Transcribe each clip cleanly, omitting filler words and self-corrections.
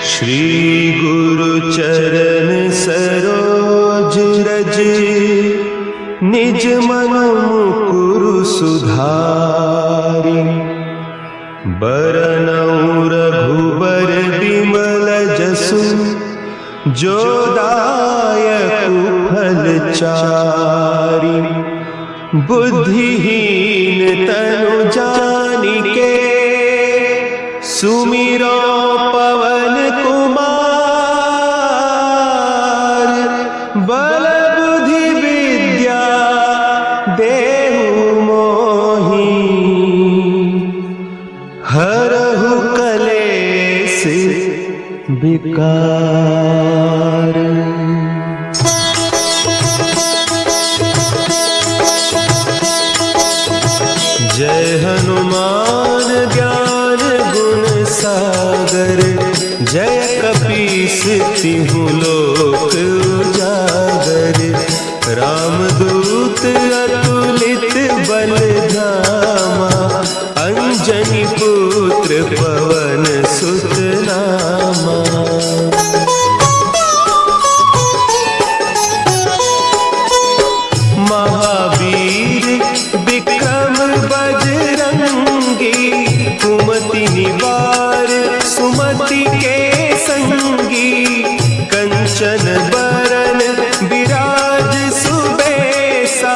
श्री गुरु चरण सरोज रज, निज मन मुकुरु सुधारि। बरनउँ रघुबर बिमल जसु, जो दायक फल चारि। बुद्धिहीन तनु जानिके, सुमिरो पवन कुमार। बल बुद्धि विद्या देहु मोहि, हरहु कलेस विकार। जय हनुमान ज्ञान गुण सागर, जय कपीस तिहु लोक उजागर। रामदूत अतुलित बल धामा, अंजनी पुत्र पवन सुत नामा। महावीर विक्रम बजरंगी, कुमति निवार सुमति के संगी। कंचन बरन विराज सुबेसा,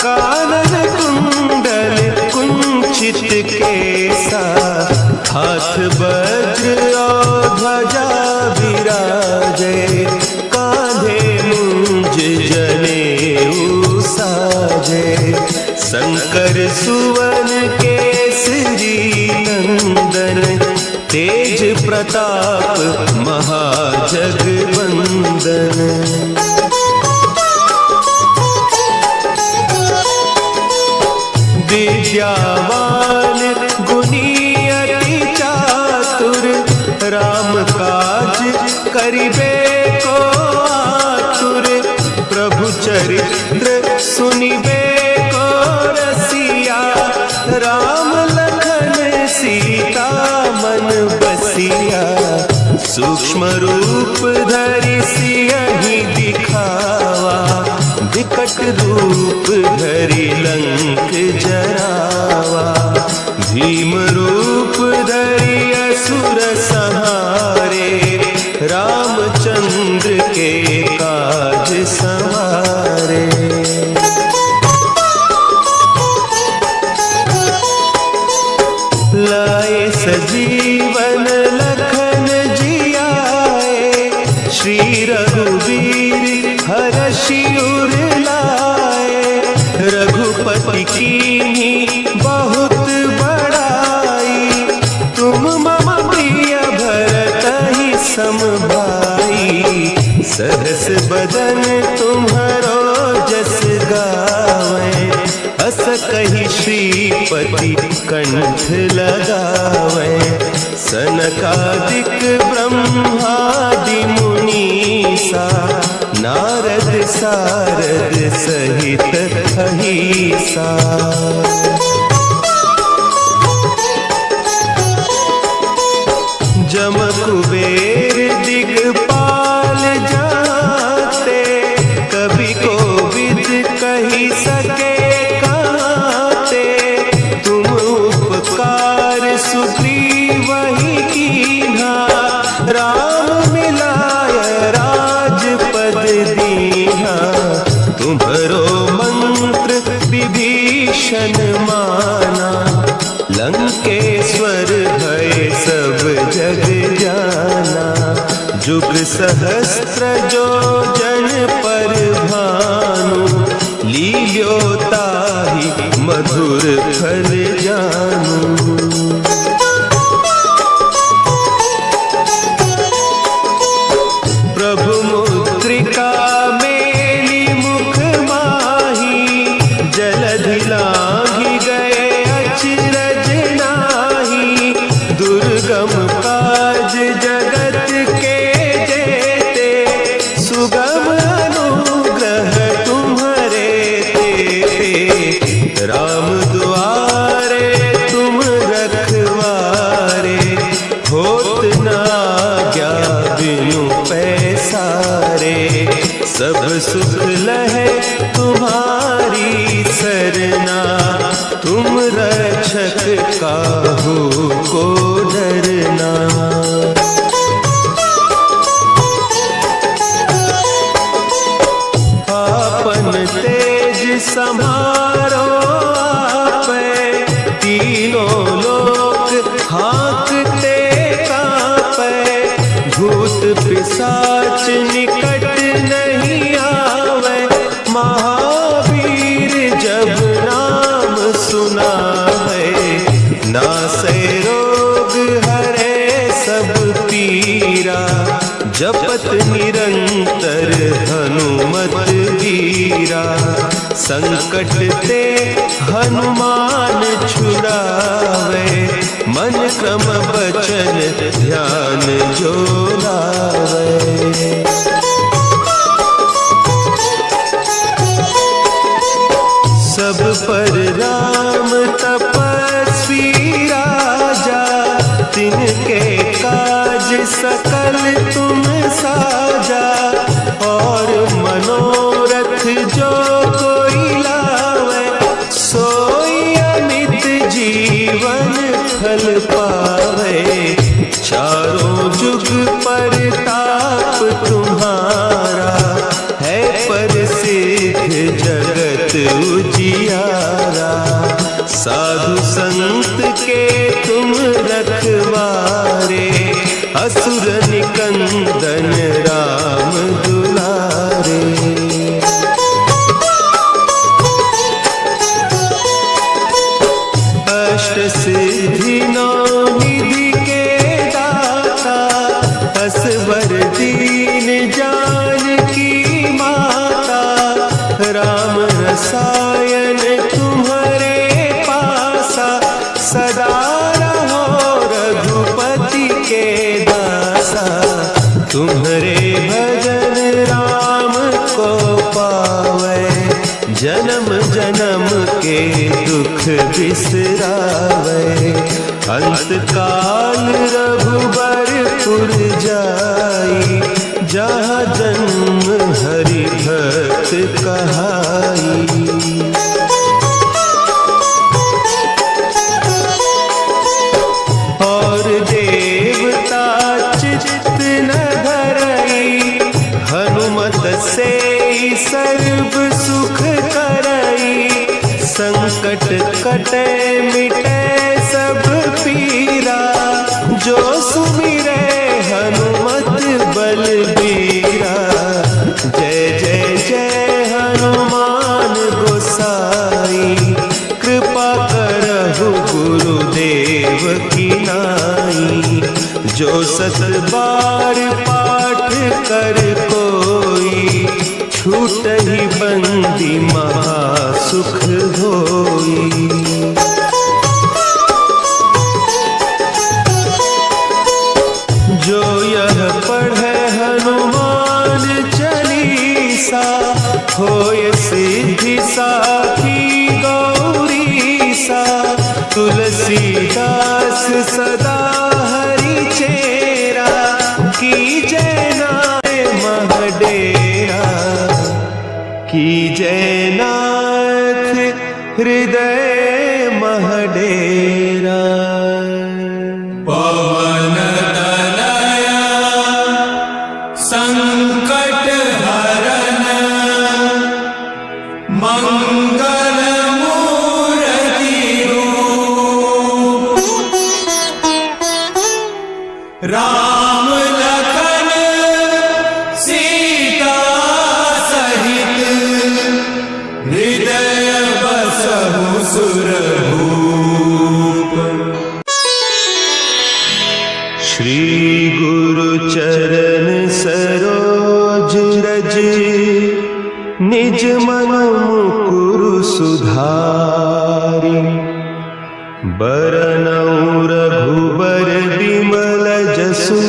कानन कुंडल कुंचित केसा। हाथ वज्र और ध्वजा विराजे, कांधे मुंज जनेऊ साजे। शंकर सुवन केसरी नंदन, तेज प्रताप महाजगवंदन। विद्यावान गुणी अति चातुर, राम काज करिबे को आतुर। प्रभु चरित्र सुनिबे को रसिया, राम लखन सीता मन बसिया। सूक्ष्म रूप धरि सियहि दिखावा, विकट रूप धरि लंक जरावा। भीम रूप धरि असुर संहारे, रामचंद्र के काज सवारे। लाए सजीवन लखन जियाए, श्री रघुवीर हरषि उर लाए। रघुपति कीन्ही बहुत बड़ाई, तुम मम प्रिय भरतहि सम भाई। सहस बदन तुम्हरो जस गावें, अस कहि श्रीपति कंठ लगावें। सनकादिक ब्रह्मादि मुनीसा, नारद सारद सहित अहीसा। जम कुबेर दिगपाल जाते, कवि कोविद कहि सके काते। तुम उपकार सुग्रीवहि कीन्हा, राम मिलाय राजपद दीन्हा। तुम्हरो मंत्र विभीषण माना, लंकेश्वर भय सब जग जाना। जुग सहस्त्र जो जन पर भानु, लील्यो ताहि मधुर फल जानू। प्रभु मुद्रिका मेली मुख माही, जलधि लांघि गए अचरज नाही। दुर्गम काज जगत के जेते, सुगम सब सुख लहे तुम्हारी सरना, तुम रक्षक काहू को डरना। आपन तेज संभारो आपे, तीनों लोक हाँकते कांपे। भूत पिशाच निकट नहीं आवे, महावीर जब नाम सुनावे। नासे रोग हरे सब पीरा, जपत निरंतर हनुमत वीरा। संकट ते हनुमान छुड़ावे, मन क्रम बचन ध्यान जो लावे। सब पर राम तपस्वी राजा, तिनके काज सकल तुम साजा। और मनोरथ जो कोई लावे, सोई अमित जीवन फल पावे। चारों जुग परताप तुम्हारा, है प्रसिद्ध जगत उजियारा। साधु संत के तुम रखवारे, असुर निकंदन राम दुलारे। अष्ट सिद्धि नौ निधि के दाता, असवर दीन जानकी माता। राम रसायन तुम्हारे पासा, सदा रहो रघुपति के दासा। तुम्हारे भजन राम को पावे, जन्म जन्म के दुख बिसरावे। अंत काल रघुबरपुर जाई, जहाँ जन्म हरि भक्त कहाई। और देवता चित्त न धरई, हनुमत से सर्व सुख करई। संकट कटे मिटे सब पीरा, जो सुमिरे हनुमत बलबीरा। जय जय जय हनुमान गोसाई, कृपा करहु गुरुदेव की नाई। जो सत बार पाठ कर कोई, छूटहि बंदी महासुख होई। जो यह पढ़े हनुमान चालीसा, होय सिद्धि साखी गौरीसा। तुलसीदास सदा हरि चेरा, कीजय नाथ महडेरा। कीजय नाथ हृदय महडेरा। पवन तनया संकट हरन, मंगल मूर्ति रूप। राम लखन सीता सहित, हृदय बसहु सुरभूप। श्री गुरु चरण सरोज रज, निज मन मुकुरु सुधारि। बरनउँ रघुबर विमल जसु,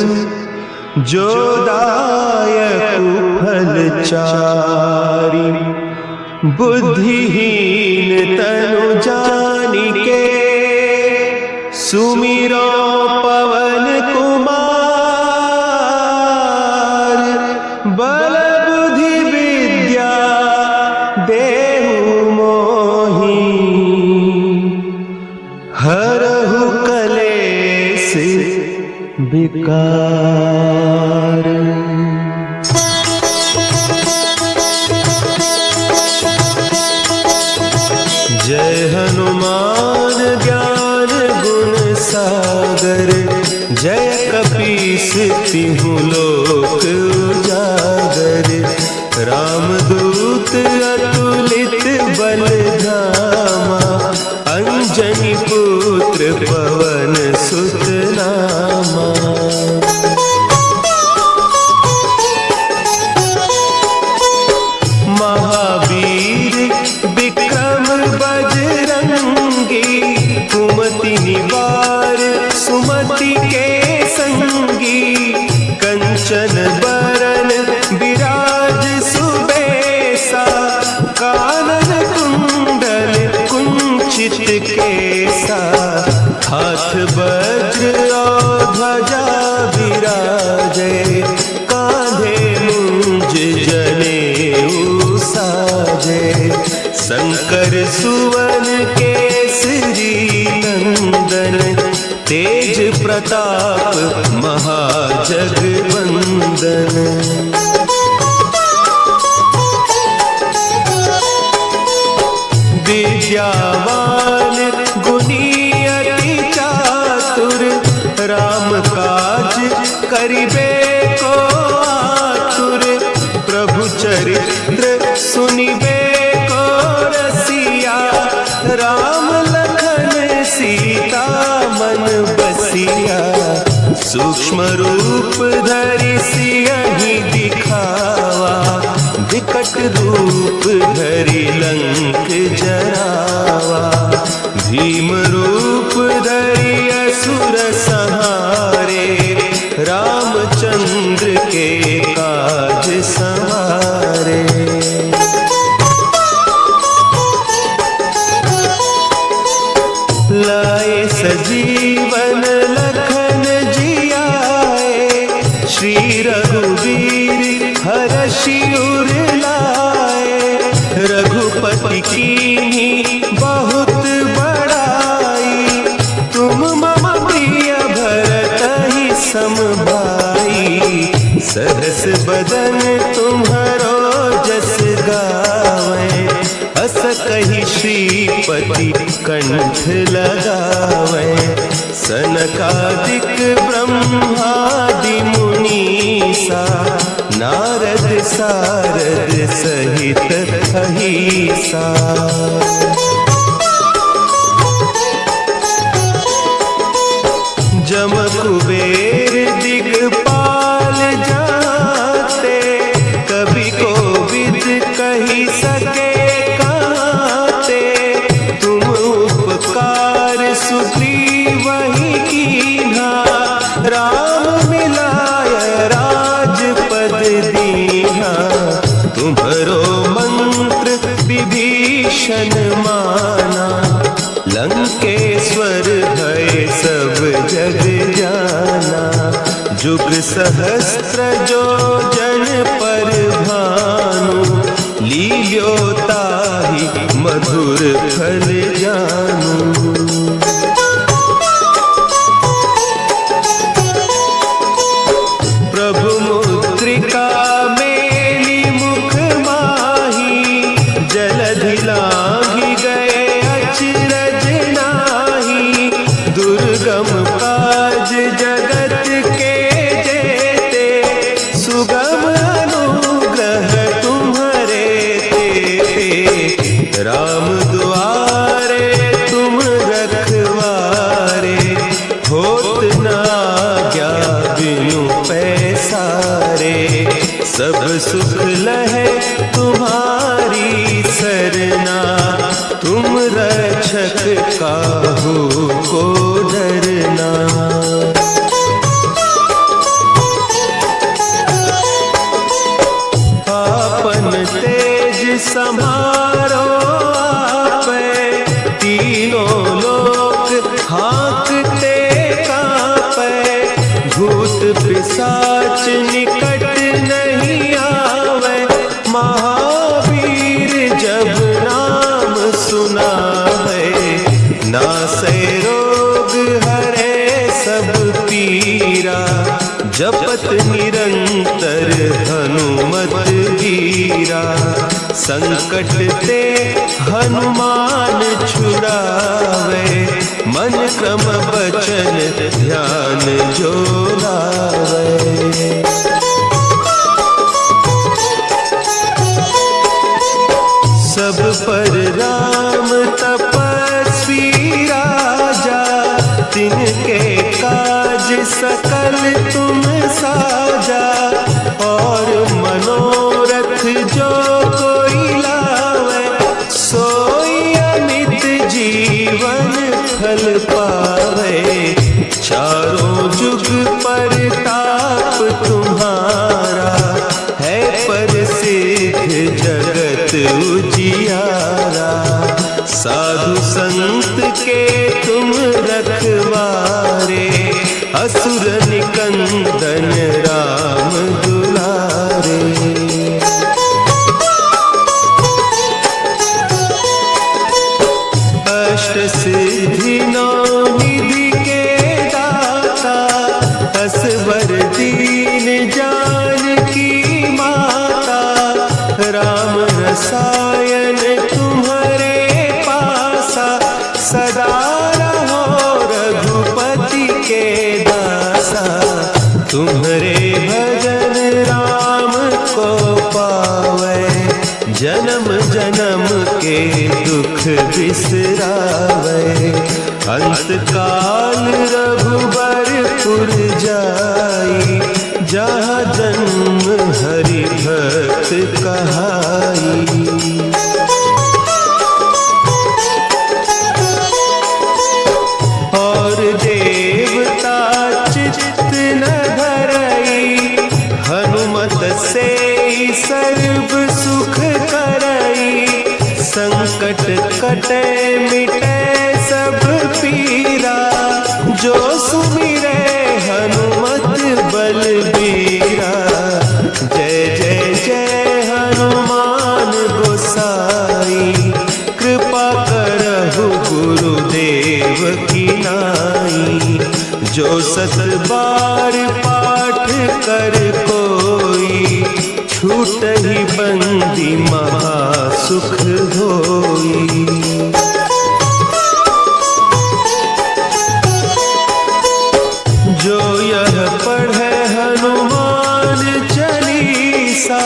जो दायक फल चारि। बुद्धिहीन तनु जानिके, सुमिरो पवन कुमार। बल बुद्धि जय हनुमान ज्ञान गुण सागर, जय कपीस तिहु लोक उजागर। रामदूत अतुलित बल धामा, अंजनी पुत्र पवन सुत नामा। महावीर विक्रम बजरंगी, कुमति निवार सुमति के संगी। कंचन बरन विराज सुबेसा, कानन कुंडल कुंचित केसा। हाथ वज्र और ध्वजा विराजे, कांधे मुंज जनेऊ साजे। शंकर सुवन केसरी नंदन, तेज प्रताप महाजगवंदन। विद्यावान गुणी अति चातुर, राम काज करिबे को आतुर। प्रभु चरित्र सुनिबे को रसिया, राम लखन सीता मन बसिया। सूक्ष्म रूप धरि सियहि दिखावा, विकट रूप धरि लंक जरावा। भीम रूप धरि असुर संहारे, रामचंद्र के काज संवारे। लाए सजीवन लखन जियाए, श्री रघुवीर हरषि उर लाए। रघुपति कीन्ही बहुत बड़ाई, तुम मम प्रिय भरतहि सम भाई। सहस बदन तुम्हरो जस गावें, अस कहि श्रीपति कंठ लगावें। सनकादिक ब्रह्मादि मुनीसा, नारद सारद सहित अहीसा। जम कुबेर दिगपाल जाते, कवि कोविद कहि सके कहते। तुम उपकार सुग्रीवहि कीन्हा, राम मिलाय राजपद दीन्हा। तुम्हरो मंत्र विभीषण माना, लंकेश्वर भय सब जग जाना। जुग सहस्त्र जो जन पर भानु, लील्यो ताहि मधुर फल जानू। प्रभु मुद्रिका मेली मुख माही, जलधि लांघि गए अचरज नाही। दुर्गम काज जगत के जेते, सुगम अनुग्रह तुम्हरे तेते। राम दुआरे तुम रखवारे, होत न आज्ञा बिनु पैसारे। सब सुख लहे तुम्हारी सरना, तुम रक्षक काहू को डरना। आपन तेज समारो आपे, तीनों लोक हाँकते कांपे। भूत पिशाच निकट नहीं आवे, महावीर जब नाम सुनावे। नासै रोग हरे सब पीरा, जप जपत निरंतर हनुमत वीरा, संकट ते हनुमान छुड़ावे, मन क्रम बचन ध्यान जो लावे। सब पर राम तपस्वी राजा, तिनके काज सकल तुम साजा, और मनोरथ जो कोई लावे, सोई अमित जीवन फल पावे। चारों जुग परताप तुम्हारा, है प्रसिद्ध जगत उजियारा। साधु संत के तुम रखवारे, असुर निकंदन राम दुलारे। अष्ट सिद्धि नौ निधि के दाता, असवर दीन जानकी माता। राम रसायन तुम्हारे पासा, सदा रहो रघुपति के दासा। तुम्हारे भजन राम को पावे, जन्म जन्म के दुख बिसरावे। अंत काल रघुबरपुर जाई, जहाँ जन्म हरि भक्त कहाई। और देवता चित्त न धरई, हनुमत से सर्व सुख करई। संकट कटे मिटे सब पीरा, जो सुमिरे हनुमत बलबीरा। जय जय जय हनुमान गोसाई, कृपा करहु गुरुदेव की नाई। जो सत बार पाठ कर कोई, छूटहि बंदी महा सुख होई। जो यह पढ़े हनुमान चालीसा,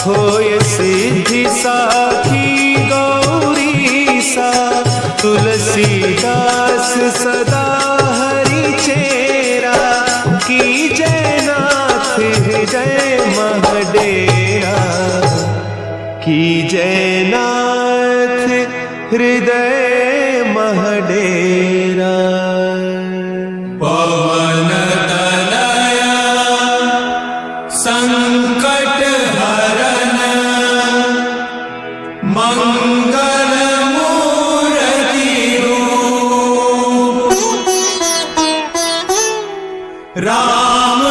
होय सिद्धि साखी गौरीसा। तुलसीदास सदा हरि चेरा, कीजय नाथ हृदय महडेरा। कीजय नाथ हृदय महडेरा। पवन तनया संकट हरन, मंगल मूर्ति रूप। राम